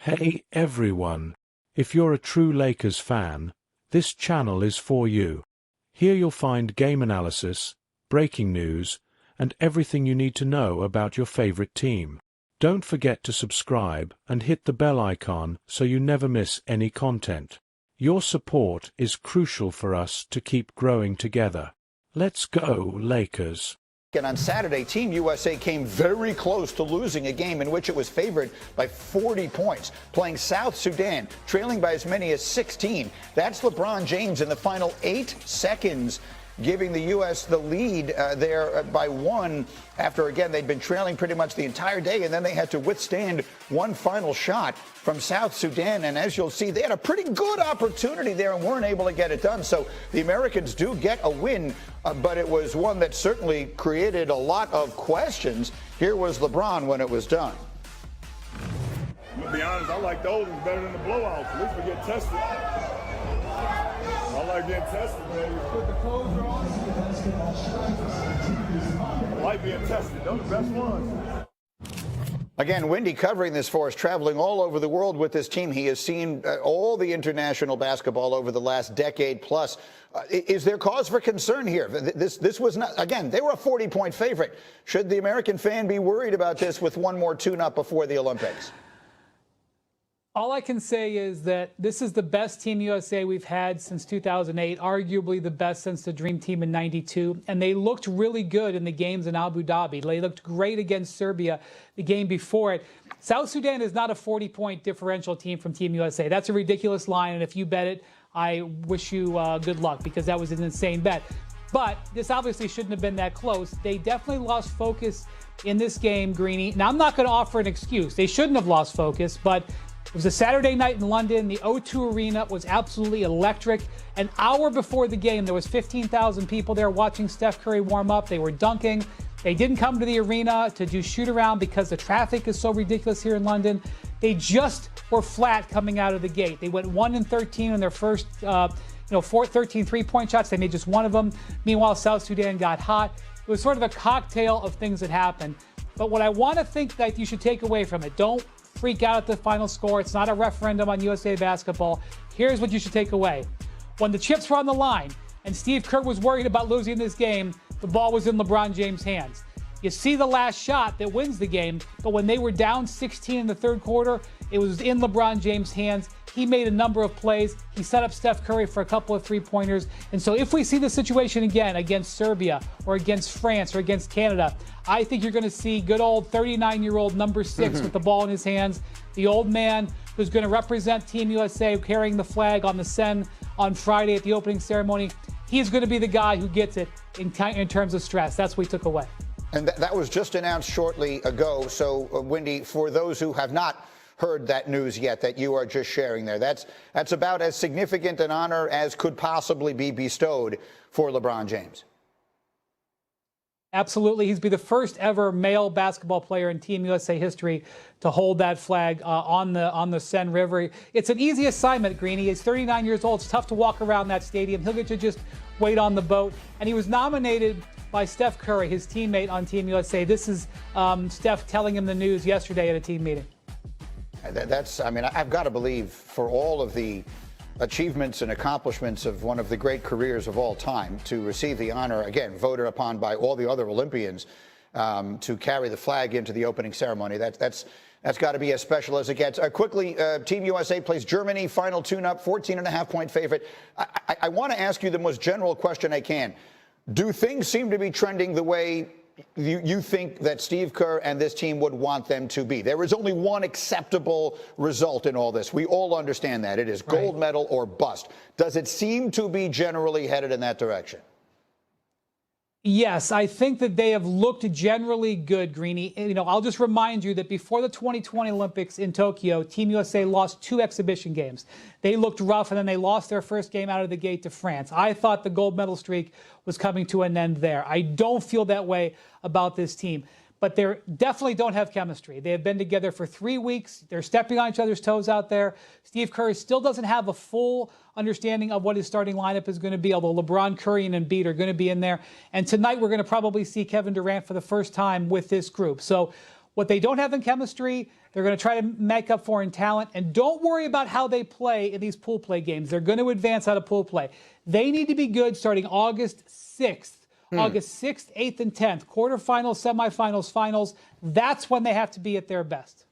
Hey everyone! If you're a true Lakers fan, this channel is for you. Here you'll find game analysis, breaking news, and everything you need to know about your favorite team. Don't forget to subscribe and hit the bell icon so you never miss any content. Your support is crucial for us to keep growing together. Let's go, Lakers! And on Saturday, Team USA came very close to losing a game in which it was favored by 40 points, playing South Sudan, trailing by as many as 16. That's LeBron James in the final 8 seconds, giving the U.S. the lead there by 1 after, again, they'd been trailing pretty much the entire day, and then they had to withstand one final shot from South Sudan. And as you'll see, they had a pretty good opportunity there and weren't able to get it done. So the Americans do get a win, but it was one that certainly created a lot of questions. Here was LeBron when it was done. I'm going to be honest, I like those ones better than the blowouts. At least we get tested. I like getting tested, man. You put the clothes on. I like being tested. Those are the best ones. Again, Wendy covering this for us, traveling all over the world with this team. He has seen all the international basketball over the last decade plus. Is there cause for concern here? This was not, again, they were a 40-point favorite. Should the American fan be worried about this with one more tune-up before the Olympics? All I can say is that this is the best Team USA we've had since 2008, arguably the best since the Dream Team in '92. And they looked really good in the games in Abu Dhabi. They looked great against Serbia the game before it. South Sudan is not a 40-point differential team from Team USA. That's a ridiculous line, and if you bet it, I wish you good luck, because that was an insane bet. But this obviously shouldn't have been that close. They definitely lost focus in this game, Greeny. Now, I'm not going to offer an excuse. They shouldn't have lost focus, but it was a Saturday night in London. The O2 Arena was absolutely electric. An hour before the game, there was 15,000 people there watching Steph Curry warm up. They were dunking. They didn't come to the arena to do shoot around because the traffic is so ridiculous here in London. They just were flat coming out of the gate. They went 1-13 on their first 13 three-point shots. They made just one of them. Meanwhile, South Sudan got hot. It was sort of a cocktail of things that happened. But what I want to think that you should take away from it, don't freak out at the final score. It's not a referendum on USA basketball. Here's what you should take away. When the chips were on the line and Steve Kerr was worried about losing this game, the ball was in LeBron James' hands. You see the last shot that wins the game, but when they were down 16 in the third quarter, it was in LeBron James' hands. He made a number of plays. He set up Steph Curry for a couple of three-pointers. And so if we see the situation again against Serbia or against France or against Canada, I think you're going to see good old 39-year-old number 6 with the ball in his hands, the old man who's going to represent Team USA carrying the flag on the Seine on Friday at the opening ceremony. He's going to be the guy who gets it in terms of stress. That's what we took away. And that was just announced shortly ago. So, Wendy, for those who have not heard that news yet that you are just sharing there, that's about as significant an honor as could possibly be bestowed for LeBron James. Absolutely. He's be the first ever male basketball player in Team USA history to hold that flag on the Seine River. It's an easy assignment, Greeny. He's 39 years old. It's tough to walk around that stadium. He'll get to just wait on the boat. And he was nominated by Steph Curry, his teammate on Team USA. This is Steph telling him the news yesterday at a team meeting. I mean, I've got to believe, for all of the achievements and accomplishments of one of the great careers of all time, to receive the honor, again, voted upon by all the other Olympians, to carry the flag into the opening ceremony. That's got to be as special as it gets. Quickly, Team USA plays Germany, final tune-up, 14.5-point favorite. I want to ask you the most general question I can. Do things seem to be trending the way you think that Steve Kerr and this team would want them to be? There is only one acceptable result in all this. We all understand that. It is gold medal or bust. Does it seem to be generally headed in that direction? Yes, I think that they have looked generally good, Greeny. You know, I'll just remind you that before the 2020 Olympics in Tokyo, Team USA lost 2 exhibition games. They looked rough, and then they lost their first game out of the gate to France. I thought the gold medal streak was coming to an end there. I don't feel that way about this team. But they definitely don't have chemistry. They have been together for 3 weeks. They're stepping on each other's toes out there. Steve Kerr still doesn't have a full understanding of what his starting lineup is going to be, although LeBron, Curry, and Embiid are going to be in there. And tonight we're going to probably see Kevin Durant for the first time with this group. So what they don't have in chemistry, they're going to try to make up for in talent. And don't worry about how they play in these pool play games. They're going to advance out of pool play. They need to be good starting August 6th. August 6th, 8th, and 10th. Quarterfinals, semifinals, finals. That's when they have to be at their best.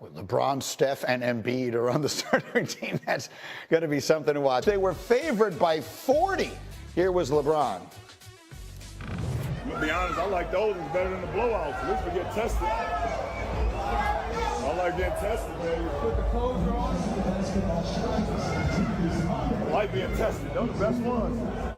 Well, LeBron, Steph, and Embiid are on the starting team. That's going to be something to watch. They were favored by 40. Here was LeBron. I'm going to be honest, I like those ones better than the blowouts. At least we get tested. I like getting tested, man. You put the clothes on. I like being tested. Those are the best ones.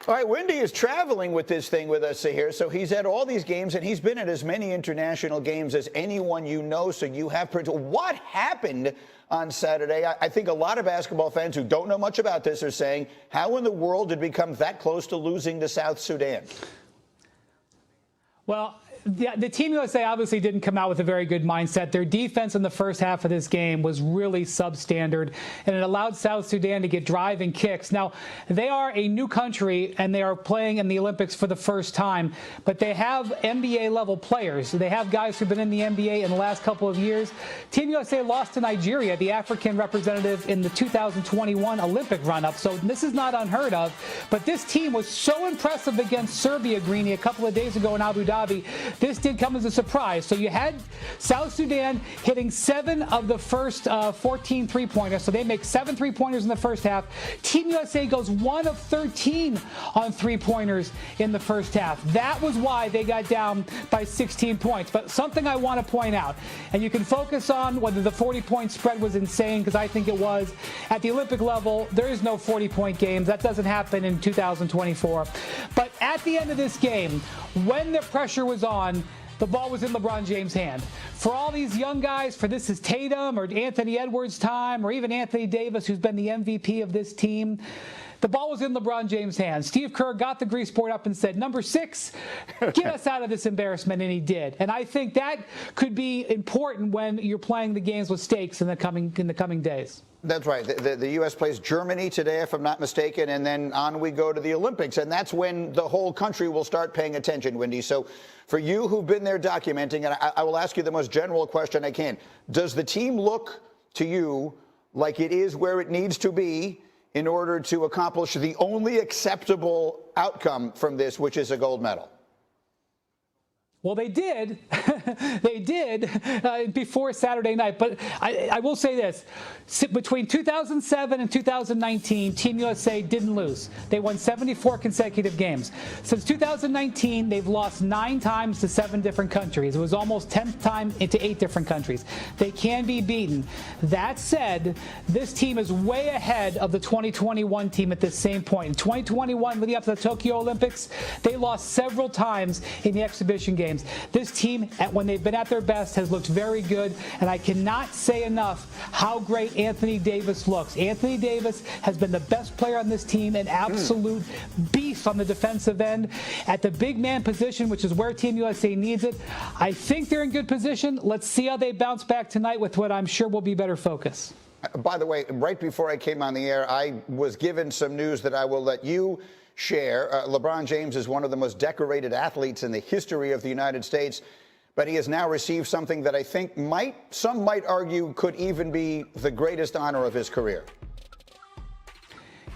All right, Wendy is traveling with this thing with us here. So he's at all these games, and he's been at as many international games as anyone you know. So you have what happened on Saturday? I think a lot of basketball fans who don't know much about this are saying, how in the world did we come that close to losing to South Sudan? Well, the Team USA obviously didn't come out with a very good mindset. Their defense in the first half of this game was really substandard, and it allowed South Sudan to get driving kicks. Now, they are a new country, and they are playing in the Olympics for the first time, but they have NBA-level players. They have guys who've been in the NBA in the last couple of years. Team USA lost to Nigeria, the African representative, in the 2021 Olympic run-up, so this is not unheard of. But this team was so impressive against Serbia, Greeny, a couple of days ago in Abu Dhabi. This did come as a surprise. So you had South Sudan hitting 7 of the first 14 three-pointers. So they make 7 three-pointers in the first half. Team USA goes 1 of 13 on three-pointers in the first half. That was why they got down by 16 points. But something I want to point out, and you can focus on whether the 40-point spread was insane, because I think it was. At the Olympic level, there is no 40-point games. That doesn't happen in 2024. But at the end of this game, when the pressure was on, the ball was in LeBron James' hand. For all these young guys, for this is Tatum or Anthony Edwards' time, or even Anthony Davis, who's been the MVP of this team, the ball was in LeBron James' hands. Steve Kerr got the grease board up and said, "Number 6, get us out of this embarrassment," and he did. And I think that could be important when you're playing the games with stakes in the coming days. That's right. The U.S. plays Germany today, if I'm not mistaken, and then on we go to the Olympics. And that's when the whole country will start paying attention, Wendy. So for you who've been there documenting, and I will ask you the most general question I can, does the team look to you like it is where it needs to be in order to accomplish the only acceptable outcome from this, which is a gold medal? Well, they did. They did before Saturday night. But I will say this. Between 2007 and 2019, Team USA didn't lose. They won 74 consecutive games. Since 2019, they've lost 9 times to 7 different countries. It was almost 10th time into 8 different countries. They can be beaten. That said, this team is way ahead of the 2021 team at this same point. In 2021, leading up to the Tokyo Olympics, they lost several times in the exhibition games. This team, when they've been at their best, has looked very good, and I cannot say enough how great Anthony Davis looks. Anthony Davis has been the best player on this team, an absolute beast on the defensive end. At the big man position, which is where Team USA needs it, I think they're in good position. Let's see how they bounce back tonight with what I'm sure will be better focus. By the way, right before I came on the air, I was given some news that I will let you share. LeBron James is one of the most decorated athletes in the history of the United States, but he has now received something that I think some might argue could even be the greatest honor of his career.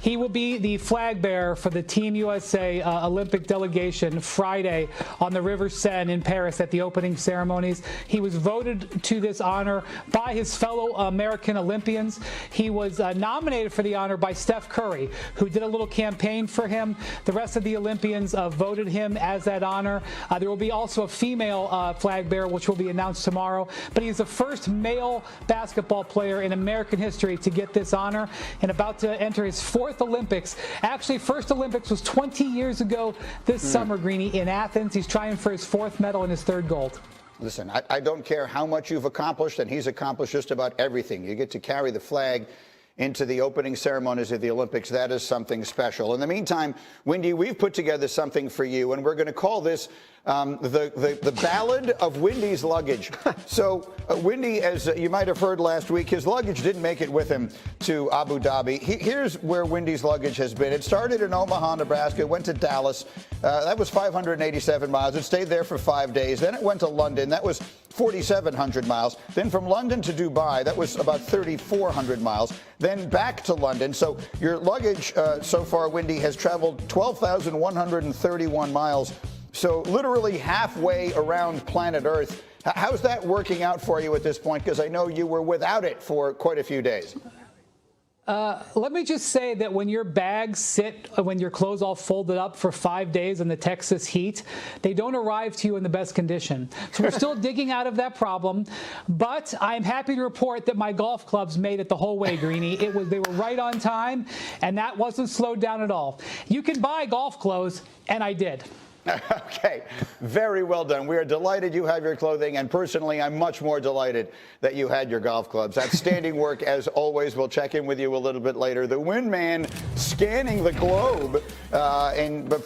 He will be the flag bearer for the Team USA Olympic delegation Friday on the River Seine in Paris at the opening ceremonies. He was voted to this honor by his fellow American Olympians. He was nominated for the honor by Steph Curry, who did a little campaign for him. The rest of the Olympians voted him as that honor. There will be also a female flag bearer, which will be announced tomorrow. But he's the first male basketball player in American history to get this honor, and about to enter his 4th Olympics. Actually, first Olympics was 20 years ago this summer, Greeny, in Athens. He's trying for his 4th medal and his 3rd gold. Listen, I don't care how much you've accomplished, and he's accomplished just about everything. You get to carry the flag into the opening ceremonies of the Olympics. That is something special. In the meantime, Wendy, we've put together something for you, and we're going to call this the Ballad of Wendy's Luggage. So Wendy, as you might have heard last week, his luggage didn't make it with him to Abu Dhabi. Here's where Wendy's luggage has been. It started in Omaha, Nebraska, went to Dallas. That was 587 miles. It stayed there for 5 days. Then it went to London. That was 4,700 miles. Then from London to Dubai, that was about 3,400 miles. Then back to London. So your luggage so far, Wendy, has traveled 12,131 miles. So literally halfway around planet Earth. How's that working out for you at this point? Because I know you were without it for quite a few days. Let me just say that when your bags sit, when your clothes all folded up for 5 days in the Texas heat, they don't arrive to you in the best condition. So we're still digging out of that problem. But I'm happy to report that my golf clubs made it the whole way, Greeny. They were right on time, and that wasn't slowed down at all. You can buy golf clothes, and I did. Okay, very well done. We are delighted you have your clothing, and personally, I'm much more delighted that you had your golf clubs. Outstanding work, as always. We'll check in with you a little bit later. The Win Man scanning the globe,